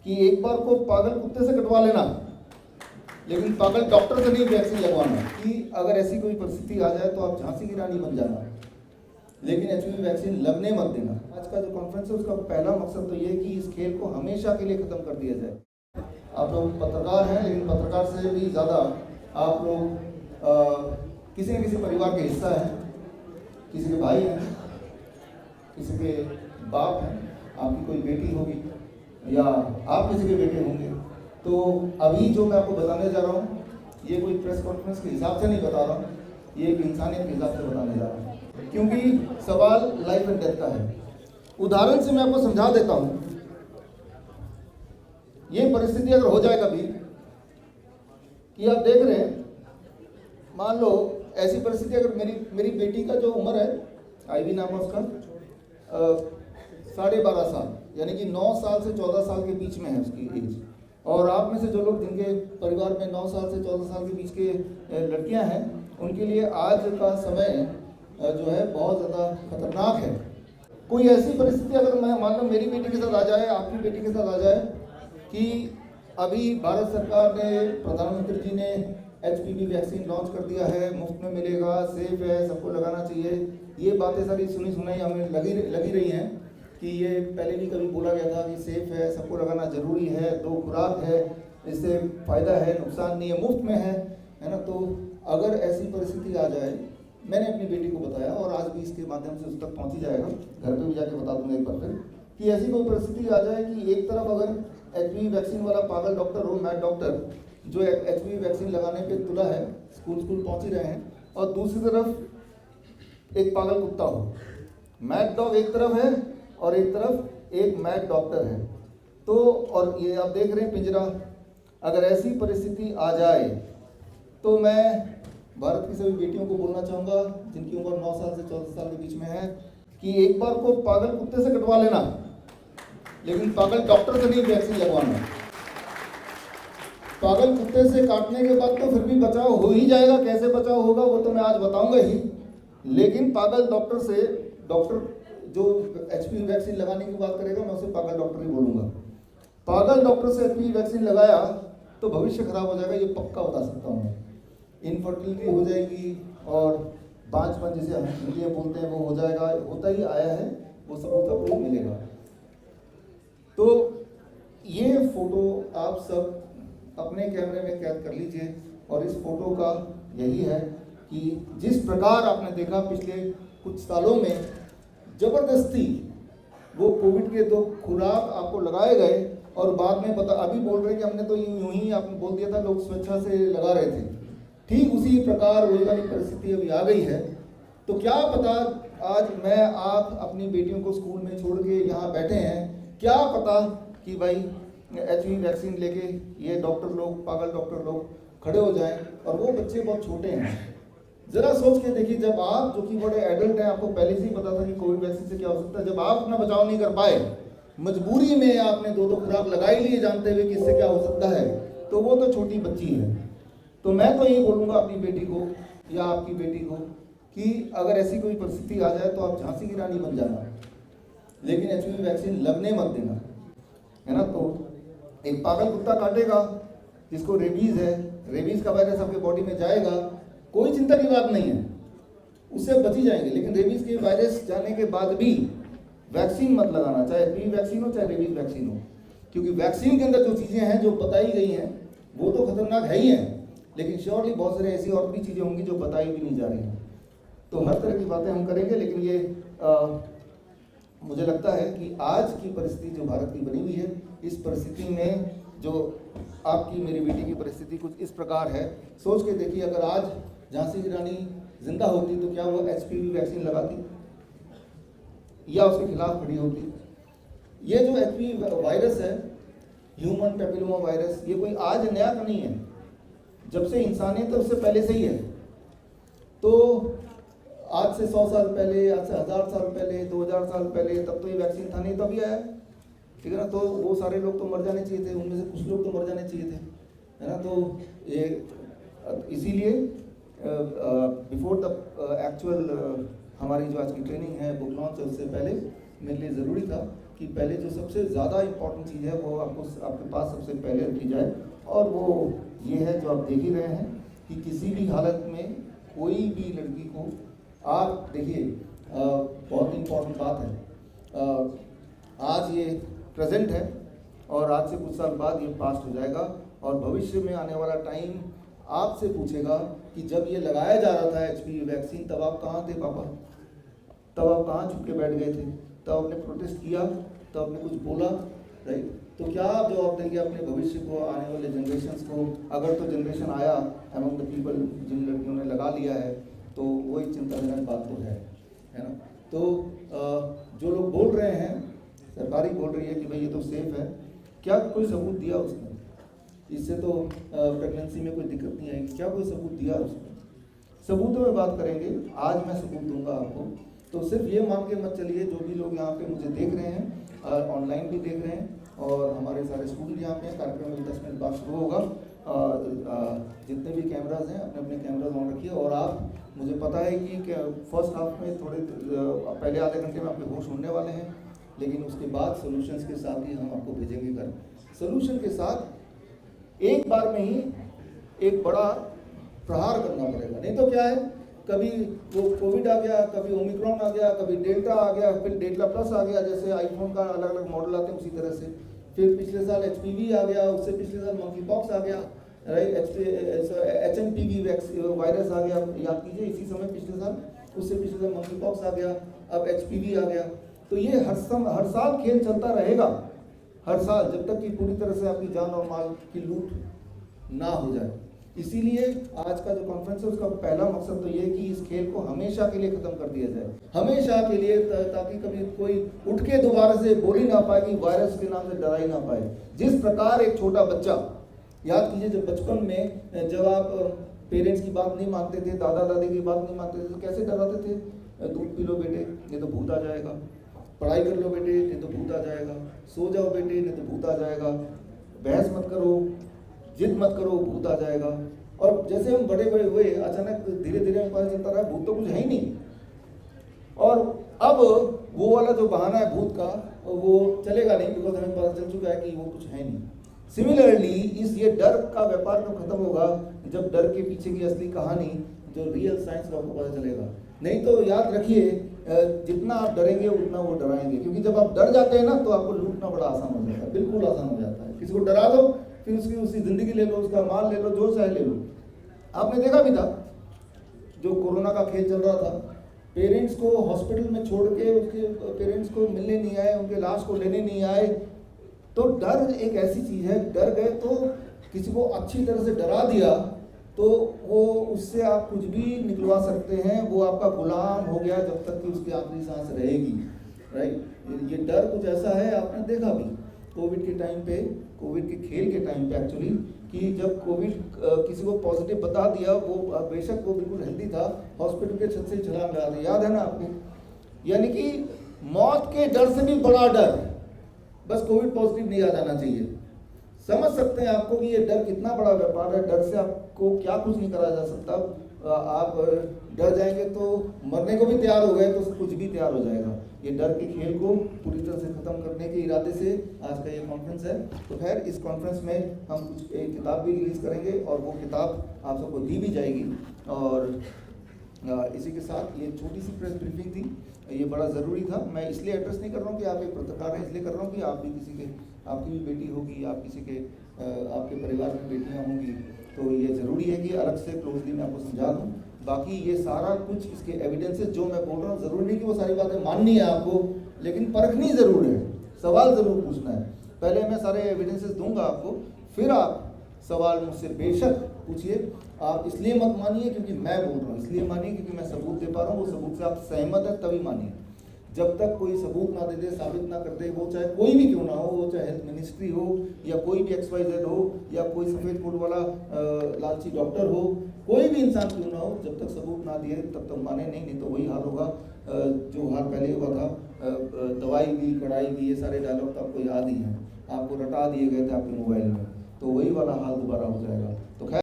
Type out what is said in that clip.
कि एक बार को पागल कुत्ते से कटवा लेना, लेकिन पागल डॉक्टर से नहीं वैक्सीन लगवाना। कि अगर ऐसी कोई परिस्थिति आ जाए तो आप झांसी की रानी बन जाना, लेकिन एचपीवी वैक्सीन लगने मत देना। आज का जो कॉन्फ्रेंस है उसका पहला मकसद तो ये है कि इस खेल को हमेशा के लिए ख़त्म कर दिया जाए। आप लोग पत्रकार हैं, लेकिन पत्रकार से भी ज़्यादा आप लोग किसी न किसी परिवार के हिस्सा हैं, किसी के भाई हैं, किसी के बाप हैं, आपकी कोई बेटी होगी या आप किसी के बेटे होंगे। तो अभी जो मैं आपको बताने जा रहा हूँ ये कोई प्रेस कॉन्फ्रेंस के हिसाब से नहीं बता रहा हूँ, ये एक इंसानियत के हिसाब से बताने जा रहा हूँ, क्योंकि सवाल लाइफ एंड डेथ का है। उदाहरण से मैं आपको समझा देता हूँ। ये परिस्थिति अगर हो जाए कभी कि आप देख रहे हैं, मान लो ऐसी परिस्थिति अगर मेरी बेटी का जो उम्र है, आईवी नाम है उसका, 12.5 साल, यानी कि 9 साल से 14 साल के बीच में है उसकी एज। और आप में से जो लोग जिनके परिवार में 9 साल से 14 साल के बीच के लड़कियां हैं, उनके लिए आज का समय जो है बहुत ज़्यादा खतरनाक है। कोई ऐसी परिस्थिति अगर मैं मान लो मेरी बेटी के साथ आ जाए, आपकी बेटी के साथ आ जाए कि अभी भारत सरकार ने, प्रधानमंत्री जी ने एचपीवी वैक्सीन लॉन्च कर दिया है, मुफ्त में मिलेगा, सेफ है, सबको लगाना चाहिए, ये बातें सारी सुनी सुनाई हमें लगी रही हैं कि ये पहले भी कभी बोला गया था कि सेफ है, सबको लगाना ज़रूरी है, 2 खुराक है, इससे फ़ायदा है, नुकसान नहीं है, मुफ्त में है ना। तो अगर ऐसी परिस्थिति आ जाए, मैंने अपनी बेटी को बताया और आज भी इसके माध्यम से उस तक पहुँच ही जाएगा, घर पे भी जाके बता दूंगा एक बार फिर, कि ऐसी कोई परिस्थिति आ जाए कि एक तरफ अगर एचपीवी वैक्सीन वाला पागल डॉक्टर हो, मैड डॉक्टर, जो एचपीवी वैक्सीन लगाने पे तुला है, स्कूल पहुँच ही रहे हैं, और दूसरी तरफ एक पागल कुत्ता हो। मैड डॉग एक तरफ है और एक तरफ एक मैड डॉक्टर है। तो और ये आप देख रहे हैं पिंजरा। अगर ऐसी परिस्थिति आ जाए तो मैं भारत की सभी बेटियों को बोलना चाहूँगा जिनकी उम्र 9 साल से 14 साल के बीच में है, कि एक बार को पागल कुत्ते से कटवा लेना, लेकिन पागल डॉक्टर से नहीं वैक्सीन लगवाना। पागल कुत्ते से काटने के बाद तो फिर भी बचाव हो ही जाएगा, कैसे बचाव होगा वो तो मैं आज बताऊंगा ही, लेकिन पागल डॉक्टर से, डॉक्टर जो एचपीवी वैक्सीन लगाने की बात करेगा मैं उसे पागल डॉक्टर ही बोलूँगा। पागल डॉक्टर से एचपीवी वैक्सीन लगाया तो भविष्य खराब हो जाएगा, ये पक्का बता सकता हूँ मैं। इनफर्टिलिटी हो जाएगी और बांझपन जिसे हम हिंदी में बोलते हैं वो हो जाएगा, होता ही आया है, वो सबूत आपको मिलेगा। तो ये फोटो आप सब अपने कैमरे में कैद कर लीजिए, और इस फोटो का यही है कि जिस प्रकार आपने देखा पिछले कुछ सालों में ज़बरदस्ती वो कोविड के 2 खुराक आपको लगाए गए और बाद में पता अभी बोल रहे हैं कि हमने तो यूं ही आपने बोल दिया था, लोग स्वेच्छा से लगा रहे थे। ठीक उसी प्रकार वही वाली परिस्थिति अभी आ गई है। तो क्या पता आज मैं आप अपनी बेटियों को स्कूल में छोड़ के यहाँ बैठे हैं, क्या पता कि भाई एचपीवी वैक्सीन लेके ये डॉक्टर लोग, पागल डॉक्टर लोग खड़े हो जाएं, और वो बच्चे बहुत छोटे हैं। ज़रा सोच के देखिए, जब आप जो कि बड़े एडल्ट हैं, आपको पहले से ही पता था कि कोविड वैक्सीन से क्या हो सकता है, जब आप अपना बचाव नहीं कर पाए, मजबूरी में आपने 2 खुराक लगा ही लिए जानते हुए कि इससे क्या हो सकता है, तो वो तो छोटी बच्ची है। तो मैं तो यही बोलूँगा अपनी बेटी को या आपकी बेटी को कि अगर ऐसी कोई परिस्थिति आ जाए तो आप झांसी की रानी बन जाना, लेकिन एचपीवी वैक्सीन लगने मत देना, है ना। तो एक पागल कुत्ता काटेगा जिसको रेबीज़ है, रेबीज़ का वायरस आपके बॉडी में जाएगा, कोई चिंता की बात नहीं है, उससे बच ही जाएंगे। लेकिन रेबीज़ के वायरस जाने के बाद भी वैक्सीन मत लगाना, चाहे एचपीवी वैक्सीन हो चाहे रेबीज़ वैक्सीन हो, क्योंकि वैक्सीन के अंदर जो चीज़ें हैं जो बताई गई हैं वो तो खतरनाक है ही हैं, लेकिन श्योरली बहुत सारी ऐसी और भी चीज़ें होंगी जो बताई भी नहीं जा रही हैं। तो हर तरह की बातें हम करेंगे, लेकिन ये मुझे लगता है कि आज की परिस्थिति जो भारत की बनी हुई है, इस परिस्थिति में जो आपकी मेरी बेटी की परिस्थिति कुछ इस प्रकार है। सोच के देखिए, अगर आज झांसी की रानी जिंदा होती तो क्या वो एचपीवी वैक्सीन लगाती या उसके खिलाफ खड़ी होती। ये जो एचपीवी वायरस है, ह्यूमन पैपिलोमा वायरस, ये कोई आज नया तो नहीं है, जब से इंसानियत है उससे पहले से ही है। तो आज से 100 साल पहले, आज से 1000 साल पहले, 2000 साल पहले, तब तो ये वैक्सीन था नहीं, तभी आया, ठीक है ना। तो वो सारे लोग तो मर जाने चाहिए थे, उनमें से कुछ लोग तो मर जाने चाहिए थे, है ना। तो ये इसीलिए बिफोर द एक्चुअल हमारी जो आज की ट्रेनिंग है, बुक लॉन्च है, उससे पहले मेरे लिए ज़रूरी था कि पहले जो सबसे ज़्यादा इम्पोर्टेंट चीज़ है वो आपके पास सबसे पहले रखी जाए, और वो ये है जो आप देख ही रहे हैं कि किसी भी हालत में कोई भी लड़की को, आप देखिए बहुत इम्पोर्टेंट बात है, आज ये प्रेजेंट है और आज से कुछ साल बाद ये पास्ट हो जाएगा, और भविष्य में आने वाला टाइम आपसे पूछेगा कि जब ये लगाया जा रहा था HPV वैक्सीन, तब आप कहाँ थे पापा, तब आप कहाँ छुप के बैठ गए थे, तब आपने प्रोटेस्ट किया, तब आपने कुछ बोला, राइट। तो क्या आप जवाब देंगे अपने भविष्य को, आने वाले जनरेशन्स को? अगर तो जनरेशन आया अमंग द पीपल जिन लड़कियों ने लगा लिया है, तो वही चिंताजनक बात तो है ना। तो जो लोग बोल रहे हैं, सरकारी बोल रही है कि भाई ये तो सेफ है, क्या कोई सबूत दिया उसने? इससे तो प्रेगनेंसी में कोई दिक्कत नहीं आएगी, क्या कोई सबूत दिया उसने? सबूतों में बात करेंगे, आज मैं सबूत दूंगा आपको। तो सिर्फ ये मान के मत चलिए, जो भी लोग यहाँ पे मुझे देख रहे हैं, ऑनलाइन भी देख रहे हैं, और हमारे सारे स्टूडेंट यहाँ पे, कार्यक्रम में 10 मिनट बाद शुरू होगा। जितने भी कैमराज हैं अपने अपने कैमराज ऑन रखिए, और आप, मुझे पता है कि फर्स्ट हाफ में थोड़े पहले आधे घंटे में आपके होश होने वाले हैं, लेकिन उसके बाद सोल्यूशंस के साथ ही हम आपको भेजेंगे घर। सोल्यूशन के साथ एक बार में ही एक बड़ा प्रहार करना पड़ेगा, नहीं तो क्या है, कभी वो कोविड आ गया, कभी ओमिक्रॉन आ गया, कभी डेल्टा आ गया, फिर डेल्टा प्लस आ गया, जैसे आईफोन का अलग अलग मॉडल आते हैं उसी तरह से। फिर पिछले साल HPV आ गया, उससे पिछले साल मंकी पॉक्स आ गया, राइट, HMPV वायरस आ गया, याद कीजिए इसी समय पिछले साल, उससे पिछले साल मंकी पॉक्स आ गया, अब HPV आ गया। तो ये हर साल खेल चलता रहेगा, हर साल, जब तक कि पूरी तरह से आपकी जान और माल की लूट ना हो जाए। इसीलिए आज का जो कॉन्फ्रेंस है उसका पहला मकसद तो ये है कि इस खेल को हमेशा के लिए खत्म कर दिया जाए, हमेशा के लिए, ताकि कभी कोई उठ के दोबारा से बोल ही ना पाए कि वायरस के नाम से डरा ही ना पाए। जिस प्रकार एक छोटा बच्चा, याद कीजिए जब बचपन में जब आप पेरेंट्स की बात नहीं मानते थे, दादा दादी की बात नहीं मानते थे, तो कैसे डराते थे? दूध पी लो बेटे नहीं तो भूत आ जाएगा, पढ़ाई कर लो बेटे नहीं तो भूत आ जाएगा, सो जाओ बेटे नहीं तो भूत आ जाएगा, बहस मत करो, जिद मत करो, भूत आ जाएगा। और जैसे हम बड़े बड़े हुए, अचानक धीरे धीरे हमें पता चलता रहा भूत तो कुछ है ही नहीं, और अब वो वाला जो बहाना है भूत का, वो चलेगा नहीं, बिकॉज हमें पता चल चुका है कि वो कुछ है नहीं। सिमिलरली ये डर का व्यापार कब खत्म होगा? जब डर के पीछे की असली कहानी, जो रियल साइंस का आपको पता चलेगा। नहीं तो याद रखिए, जितना आप डरेंगे उतना वो डराएंगे, क्योंकि जब आप डर जाते हैं ना तो आपको लूटना बड़ा आसान हो जाता है, बिल्कुल आसान हो जाता है। किसी को डरा दो, फिर उसकी जिंदगी ले लो, उसका माल ले लो, जो चाहे ले लो। आपने देखा भी था जो कोरोना का खेल चल रहा था, पेरेंट्स को हॉस्पिटल में छोड़ के उसके पेरेंट्स को मिलने नहीं आए, उनके लाश को लेने नहीं आए। तो डर एक ऐसी चीज़ है, डर गए तो किसी को अच्छी तरह से डरा दिया तो वो उससे आप कुछ भी निकलवा सकते हैं, वो आपका गुलाम हो गया जब तक कि उसकी आखिरी सांस रहेगी, राइट। ये डर कुछ ऐसा है, आपने देखा भी कोविड के टाइम पे, कोविड के खेल के टाइम पे एक्चुअली, कि जब कोविड किसी को पॉजिटिव बता दिया, वो बेशक वो बिल्कुल हेल्दी था, हॉस्पिटल के छत से छलांग लगा दिया, याद है ना आपको? यानी कि मौत के डर से भी बड़ा डर, बस कोविड पॉजिटिव नहीं आ जाना चाहिए। समझ सकते हैं आपको कि ये डर कितना बड़ा व्यापार है, डर से आपको क्या कुछ नहीं करा जा सकता। आप डर जाएंगे तो मरने को भी तैयार हो गए तो कुछ भी तैयार हो जाएगा। ये डर के खेल को पूरी तरह से ख़त्म करने के इरादे से आज का ये कॉन्फ्रेंस है। तो खैर, इस कॉन्फ्रेंस में हम कुछ एक किताब भी रिलीज़ करेंगे और वो किताब आप सबको दी भी जाएगी। और इसी के साथ ये छोटी सी प्रेस ब्रीफिंग थी, ये बड़ा ज़रूरी था। मैं इसलिए एड्रेस नहीं कर रहा हूँ कि आप एक पत्रकार हैं, इसलिए कर रहा हूँ कि आप भी किसी के, आपकी भी बेटी होगी, आप किसी के, आपके परिवार में बेटियाँ होंगी, तो ये ज़रूरी है कि अलग से क्लोजली मैं आपको समझा दूँ। बाकी ये सारा कुछ इसके एविडेंसेस जो मैं बोल रहा हूँ, ज़रूरी नहीं कि वो सारी बातें माननी है आपको, लेकिन परखनी ज़रूर है, सवाल ज़रूर पूछना है। पहले मैं सारे एविडेंसेस दूंगा आपको, फिर आप सवाल मुझसे बेशक पूछिए। आप इसलिए मत मानिए क्योंकि मैं बोल रहा हूँ, इसलिए मानिए क्योंकि मैं सबूत दे पा रहा हूँ। वो सबूत से आप सहमत है तभी मानिए। जब तक कोई सबूत ना दे दे, साबित ना कर दे, वो चाहे कोई भी क्यों ना हो, वो चाहे हेल्थ मिनिस्ट्री हो या कोई भी XYZ हो या कोई सफ़ेद कोट वाला लालची डॉक्टर हो, कोई भी इंसान क्यों ना हो, जब तक सबूत ना दिए तब तक माने नहीं तो वही हाल होगा जो हाल पहले हुआ था। दवाई भी, कड़ाई भी, ये सारे डायलॉग तो आपको याद ही हैं, आपको रटा दिए गए थे आपके मोबाइल में, तो वही वाला हाल दोबारा हो जाएगा। तो खैर